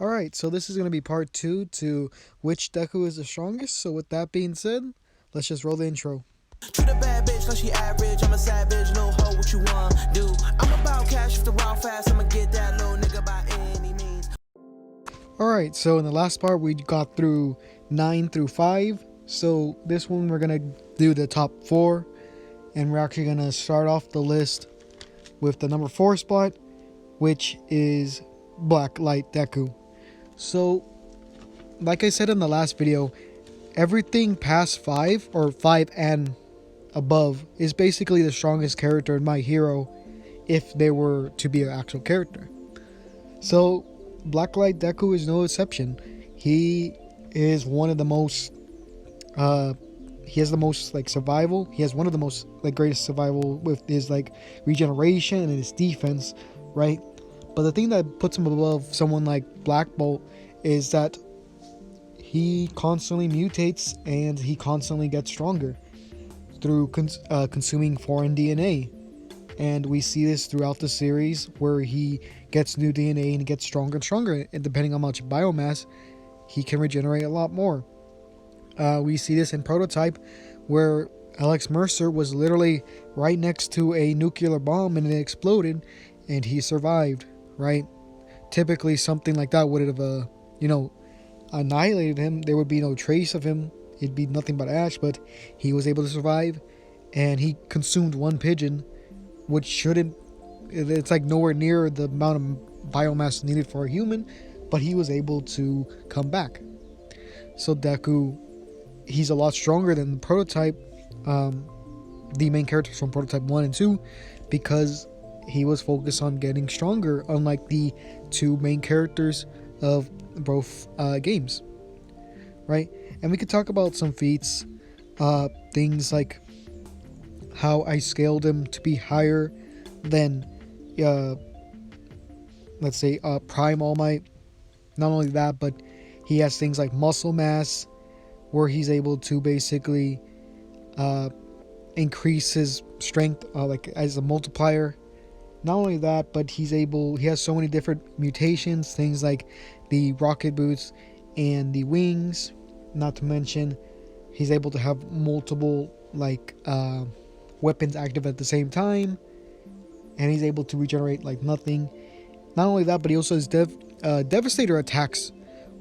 Alright, so this is going to be part 2 to which Deku is the strongest. So with that being said, let's just roll the intro. Treat a bad bitch like she average. I'm a savage, no hoe, what you want, do. I'm about cash if the raw fast. I'ma get that little nigga by any means. Alright, so in the last part we got through 9 through 5. So this one we're going to do the top 4. And we're actually going to start off the list with the number 4 spot, which is Black Light Deku. So, like I said in the last video, everything past 5 or 5 and above is basically the strongest character in My Hero if they were to be an actual character. So Blacklight Deku is no exception. He is one of the most he has the most like survival. He has one of the most like greatest survival with his like regeneration and his defense, right? But the thing that puts him above someone like Black Bolt is that he constantly mutates and he constantly gets stronger through consuming foreign DNA. And we see this throughout the series where he gets new DNA and gets stronger and stronger. And depending on how much biomass, he can regenerate a lot more. We see this in Prototype where Alex Mercer was literally right next to a nuclear bomb and it exploded and he survived, right? Typically something like that would have, annihilated him. There would be no trace of him. It'd be nothing but ash, but he was able to survive and he consumed one pigeon, which shouldn't, it's like nowhere near the amount of biomass needed for a human, but he was able to come back. So Deku, he's a lot stronger than the Prototype, the main characters from Prototype 1 and 2, because he was focused on getting stronger, unlike the two main characters of both games, right? And we could talk about some feats, things like how I scaled him to be higher than, let's say, Prime All Might. Not only that, but he has things like muscle mass, where he's able to basically increase his strength, like as a multiplier. Not only that, but he has so many different mutations, things like the rocket boots and the wings. Not to mention, he's able to have multiple like weapons active at the same time, and he's able to regenerate like nothing. Not only that, but he also has devastator attacks,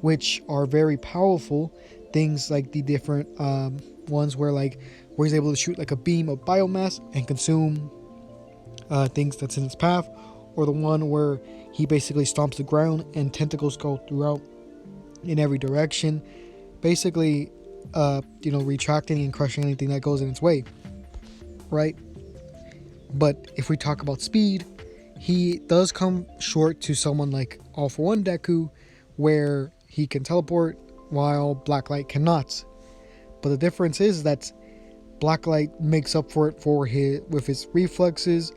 which are very powerful. Things like the different ones where he's able to shoot like a beam of biomass and consume things that's in his path, or the one where he basically stomps the ground and tentacles go throughout in every direction, basically retracting and crushing anything that goes in its way, right? But if we talk about speed, he does come short to someone like All For One Deku, where he can teleport while Blacklight cannot. But the difference is that Blacklight makes up for it with his reflexes,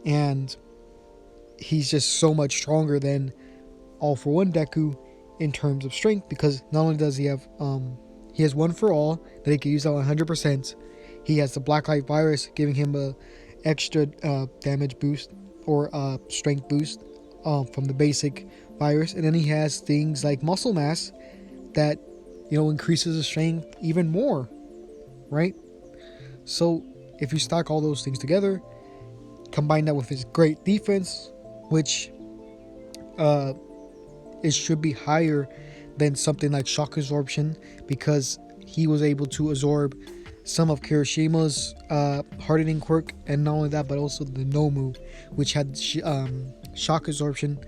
and he's just so much stronger than All For One Deku in terms of strength, because not only does he have he has One For All that he can use at 100%. He has the Blacklight virus giving him a extra damage boost or strength boost from the basic virus, and then he has things like muscle mass that increases his strength even more, right? So if you stack all those things together, combine that with his great defense, which it should be higher than something like shock absorption, because he was able to absorb some of Kirishima's hardening quirk, and not only that, but also the Nomu, which had shock absorption.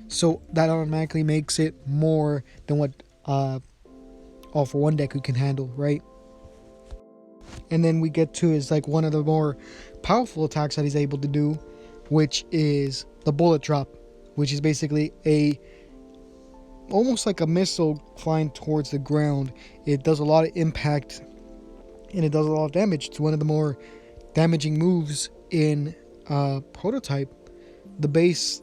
So that automatically makes it more than what All For One Deku can handle, right? And then we get to is like one of the more powerful attacks that he's able to do, which is the bullet drop, which is basically almost like a missile flying towards the ground. It does a lot of impact and it does a lot of damage. It's one of the more damaging moves in Prototype. The base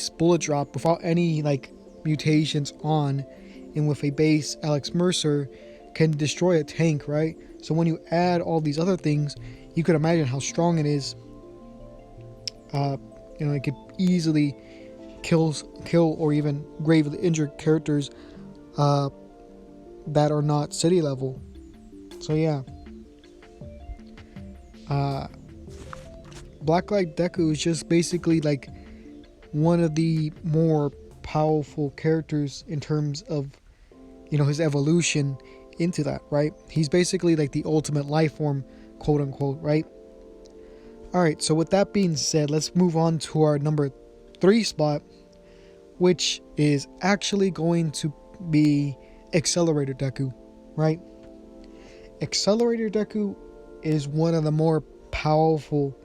bullet drop without any like mutations on, and with a base Alex Mercer, can destroy a tank, right? So when you add all these other things, you could imagine how strong it is. It could easily kill or even gravely injure characters that are not city level. So yeah, uh, Blacklight Deku is just basically like one of the more powerful characters in terms of, you know, his evolution into that, right? He's basically like the ultimate life form, quote unquote, right? Alright, so with that being said, let's move on to our number 3 spot, which is actually going to be Accelerator Deku, right? Accelerator Deku is one of the more powerful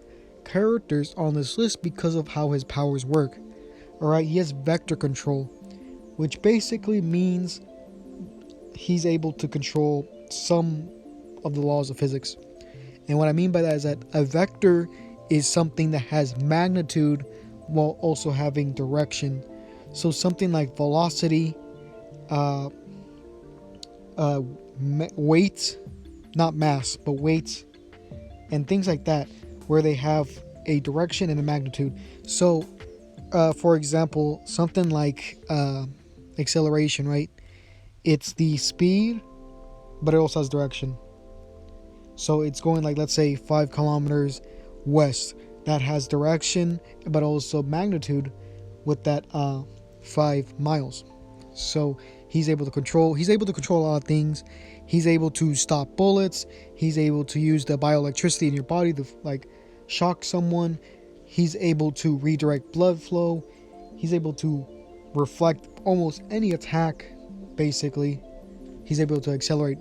characters on this list because of how his powers work. Alright, he has vector control, which basically means he's able to control some of the laws of physics. And what I mean by that is that a vector is something that has magnitude while also having direction. So something like velocity, weight, not mass, but weight, and things like that, where they have a direction and a magnitude. So, for example, something like acceleration, right? It's the speed, but it also has direction. So it's going like, let's say 5 kilometers west. That has direction, but also magnitude with that 5 miles. So he's able to control a lot of things. He's able to stop bullets. He's able to use the bioelectricity in your body to like shock someone. He's able to redirect blood flow. He's able to reflect almost any attack, basically. He's able to accelerate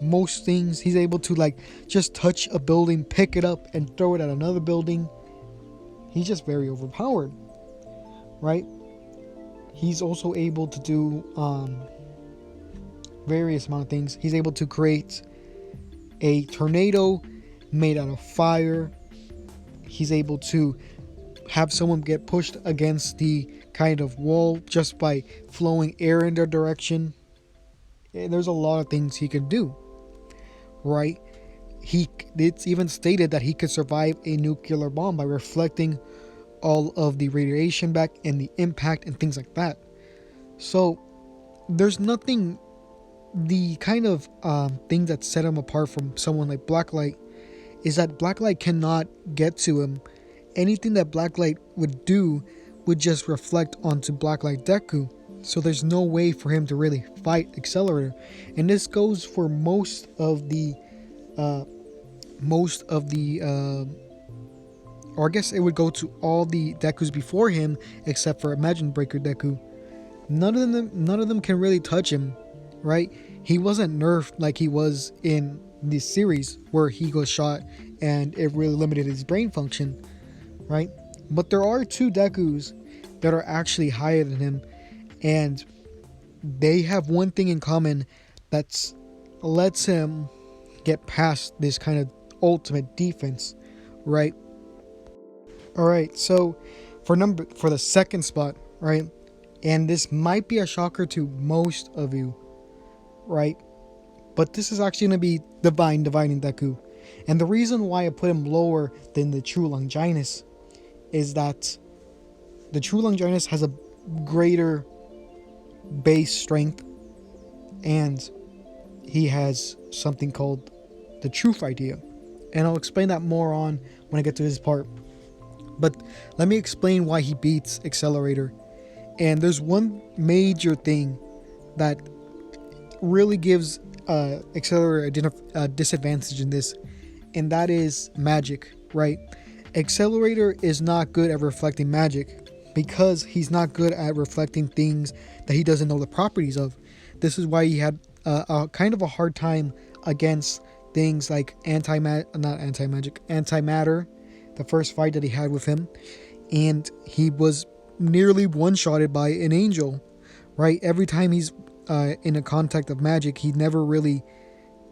most things. He's able to like just touch a building, pick it up, and throw it at another building. He's just very overpowered, right? He's also able to do various amount of things. He's able to create a tornado made out of fire. He's able to have someone get pushed against the kind of wall just by flowing air in their direction. There's a lot of things he can do, right? It's even stated that he could survive a nuclear bomb by reflecting all of the radiation back and the impact and things like that. So there's nothing, the kind of thing that set him apart from someone like Blacklight is that Blacklight cannot get to him. Anything that Blacklight would do would just reflect onto Blacklight Deku. So there's no way for him to really fight Accelerator. And this goes for most of the or I guess it would go to all the Dekus before him except for Imagine Breaker Deku. None of them can really touch him, right? He wasn't nerfed like he was in this series where he got shot and it really limited his brain function, right? But there are 2 Dekus that are actually higher than him, and they have one thing in common that lets him get past this kind of ultimate defense, right? Alright, so for the second spot, right? And this might be a shocker to most of you, right? But this is actually going to be Divining Deku. And the reason why I put him lower than the True Longinus is that the True Longinus has a greater base strength, and he has something called the Truth Idea. And I'll explain that more on when I get to his part. But let me explain why he beats Accelerator. And there's one major thing that really gives Accelerator a disadvantage in this, and that is magic, right? Accelerator is not good at reflecting magic because he's not good at reflecting things that he doesn't know the properties of. This is why he had a kind of a hard time against things like antimatter, the first fight that he had with him, and he was nearly one-shotted by an angel, right? Every time he's in a contact of magic, he never really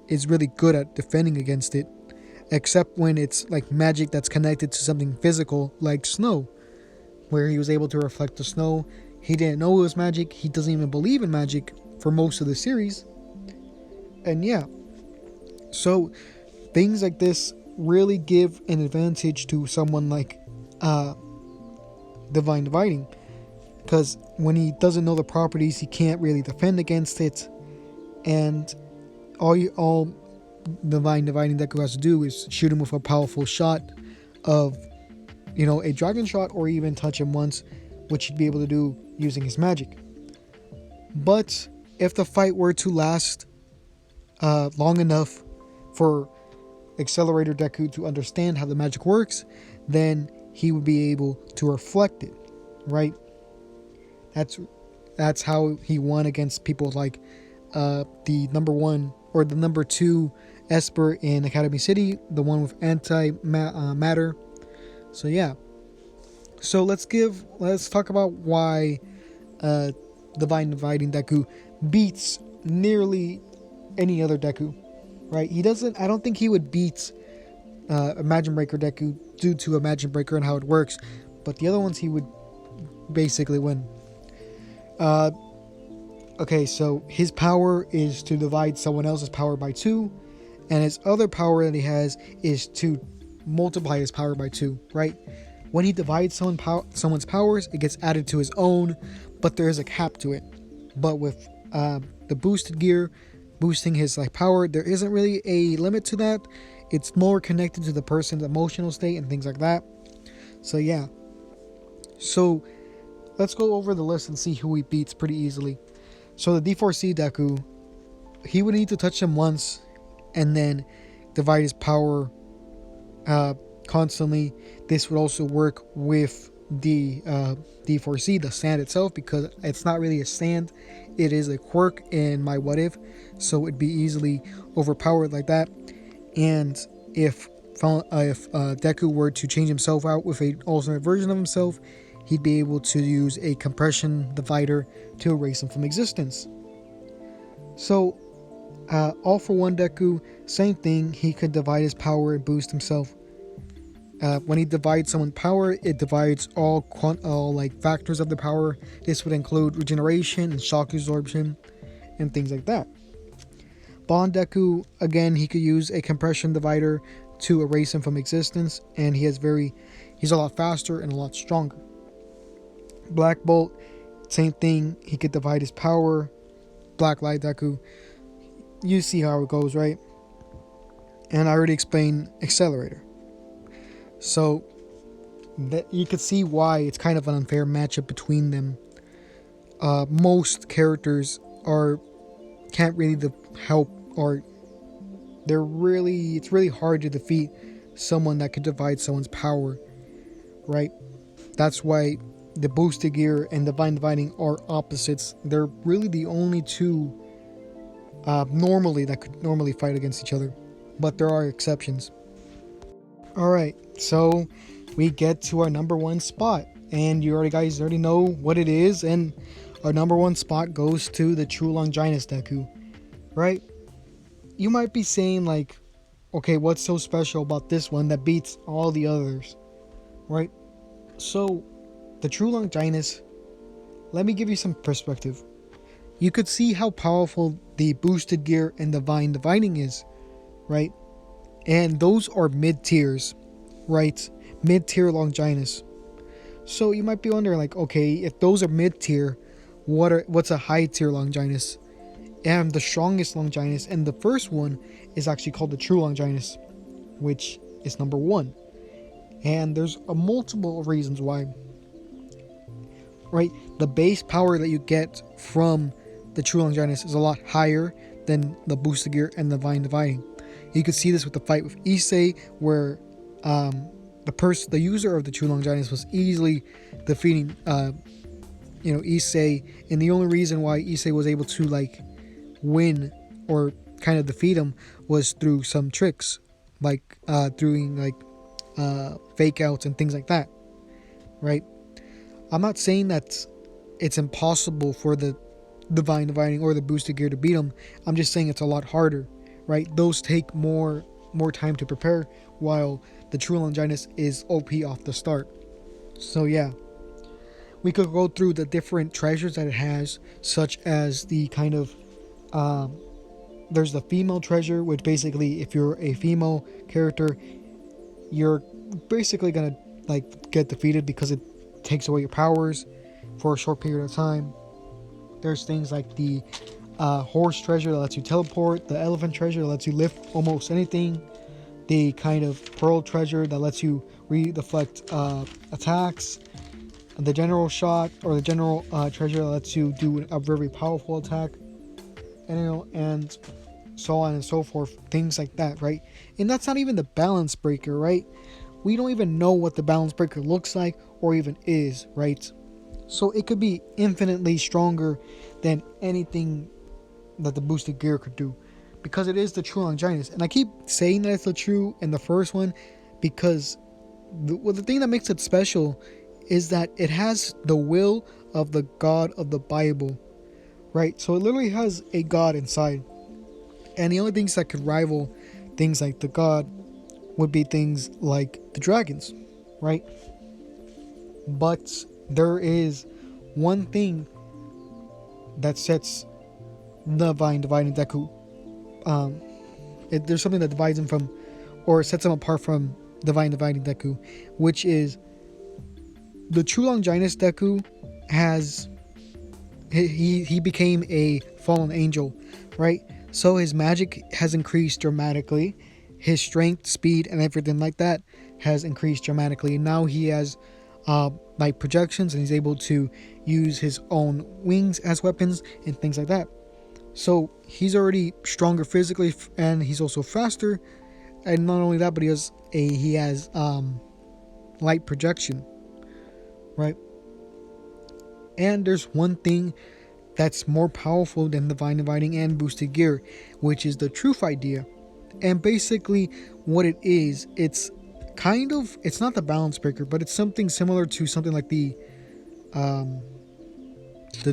is really good at defending against it, except when it's like magic that's connected to something physical like snow, where he was able to reflect the snow. He didn't know it was magic. He doesn't even believe in magic for most of the series. And yeah, so things like this really give an advantage to someone like Divining, because when he doesn't know the properties, he can't really defend against it. And all Divine Dividing Deku has to do is shoot him with a powerful shot of, a dragon shot, or even touch him once, which he'd be able to do using his magic. But if the fight were to last long enough for Accelerator Deku to understand how the magic works, then he would be able to reflect it, right? That's how he won against people like the number 1 or the number 2 Esper in Academy City, the one with anti-matter. So yeah. So let's talk about why Divine Dividing Deku beats nearly any other Deku, right? I don't think he would beat Imagine Breaker Deku due to Imagine Breaker and how it works, but the other ones he would basically win. Okay, so his power is to divide someone else's power by 2, and his other power that he has is to multiply his power by 2, right? When he divides someone's powers, it gets added to his own, but there is a cap to it. But with the boosted gear boosting his power, there isn't really a limit to that. It's more connected to the person's emotional state and things like that. So yeah. So let's go over the list and see who he beats pretty easily. So the D4C Deku, he would need to touch him once and then divide his power constantly. This would also work with the D4C, the stand itself, because it's not really a stand, it is a quirk in my what if, so it'd be easily overpowered like that. And if Deku were to change himself out with an alternate version of himself, he'd be able to use a compression divider to erase him from existence. So All For One Deku, same thing, he could divide his power and boost himself. When he divides someone's power, it divides all factors of the power. This would include regeneration and shock absorption and things like that. Bond Deku, again, he could use a compression divider to erase him from existence, and he's a lot faster and a lot stronger. Black Bolt, same thing, he could divide his power. Black Light Deku, you see how it goes, right? And I already explained Accelerator. So that you could see why it's kind of an unfair matchup between them. Most characters can't really help, or it's really hard to defeat someone that could divide someone's power, right? That's why the boosted gear and divine dividing are opposites. They're really the only two that could normally fight against each other, but there are exceptions. Alright, so we get to our number 1 spot, and you guys already know what it is, and our number 1 spot goes to the True Longinus Deku, right? You might be saying okay, what's so special about this one that beats all the others, right? So the True Longinus, let me give you some perspective. You could see how powerful the boosted gear and divine dividing is, right? And those are mid-tiers, right? Mid-tier Longinus. So you might be wondering, okay, if those are mid-tier, what's a high-tier Longinus? And the strongest Longinus, and the first one, is actually called the True Longinus, which is number 1. And there's multiple reasons why. Right? The base power that you get from the True Longinus is a lot higher than the boosted gear and divine dividing. You could see this with the fight with Issei, where the user of the True Longinus was easily defeating Issei, and the only reason why Issei was able to win or kind of defeat him was through some tricks, doing fake outs and things like that, right? I'm not saying that it's impossible for the divine dividing or the boosted gear to beat him. I'm just saying it's a lot harder, right? Those take more time to prepare, while the True Longinus is OP off the start. So yeah, we could go through the different treasures that it has, such as the kind of there's the female treasure, which basically, if you're a female character, you're basically gonna get defeated because it takes away your powers. for a short period of time. There's things like the horse treasure that lets you teleport, the elephant treasure that lets you lift almost anything, the kind of pearl treasure that lets you deflect attacks, the general shot or the general treasure that lets you do a very powerful attack, and so on and so forth, things like that, right? And that's not even the balance breaker, right? We don't even know what the balance breaker looks like or even is, right? So it could be infinitely stronger than anything that the boosted gear could do, because it is the true Longinus. And I keep saying that it's the true in the first one because the thing that makes it special is that it has the will of the God of the Bible, right? So it literally has a God inside. And the only things that could rival things like the God would be things like the dragons, right? But there is one thing that sets the Divine Dividing Deku. There's something that divides him from, or sets him apart from Divine Dividing Deku, which is the true Longinus Deku has he became a fallen angel, right? So his magic has increased dramatically, his strength, speed, and everything like that has increased dramatically. And now he has light projections, and he's able to use his own wings as weapons and things like that. So he's already stronger physically, and he's also faster. And not only that, but he has light projection, right? And there's one thing that's more powerful than Divine Dividing and Boosted Gear, which is the Truth Idea. And basically what it is, it's not the balance breaker, but it's something similar to something like the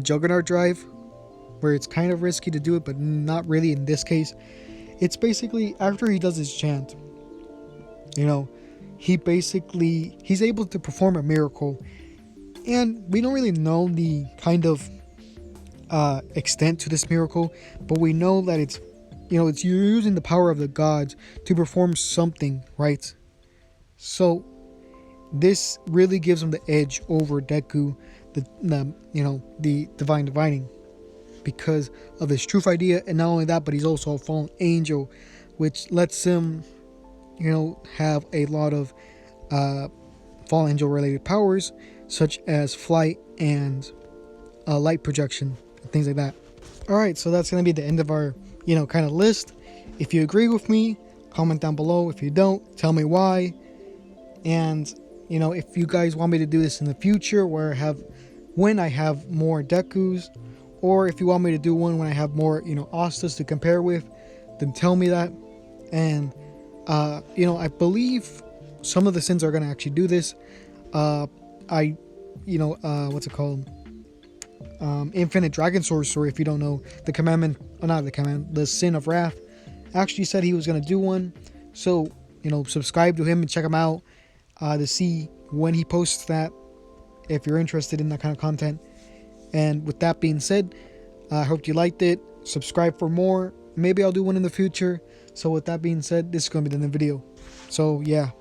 Juggernaut Drive, where it's kind of risky to do it, but not really in this case. It's basically after he does his chant, he's able to perform a miracle. And we don't really know the kind of extent to this miracle, but we know that it's you're using the power of the gods to perform something, right? So this really gives him the edge over Deku, the Divine Dividing, because of his Truth Idea. And not only that, but he's also a fallen angel, which lets him have a lot of fallen angel related powers, such as flight and light projection and things like that. Alright, so that's going to be the end of our kind of list. If you agree with me, comment down below. If you don't, tell me why. And if you guys want me to do this in the future, when I have more Dekus, or if you want me to do one when I have more Astas to compare with, then tell me that. And I believe some of the Sins are going to actually do this. What's it called? Infinite Dragon Sorcerer, if you don't know, the Sin of Wrath actually said he was going to do one. So, subscribe to him and check him out to see when he posts that, if you're interested in that kind of content. And with that being said, I hope you liked it. Subscribe for more. Maybe I'll do one in the future. So with that being said, this is going to be the end of the video. So yeah.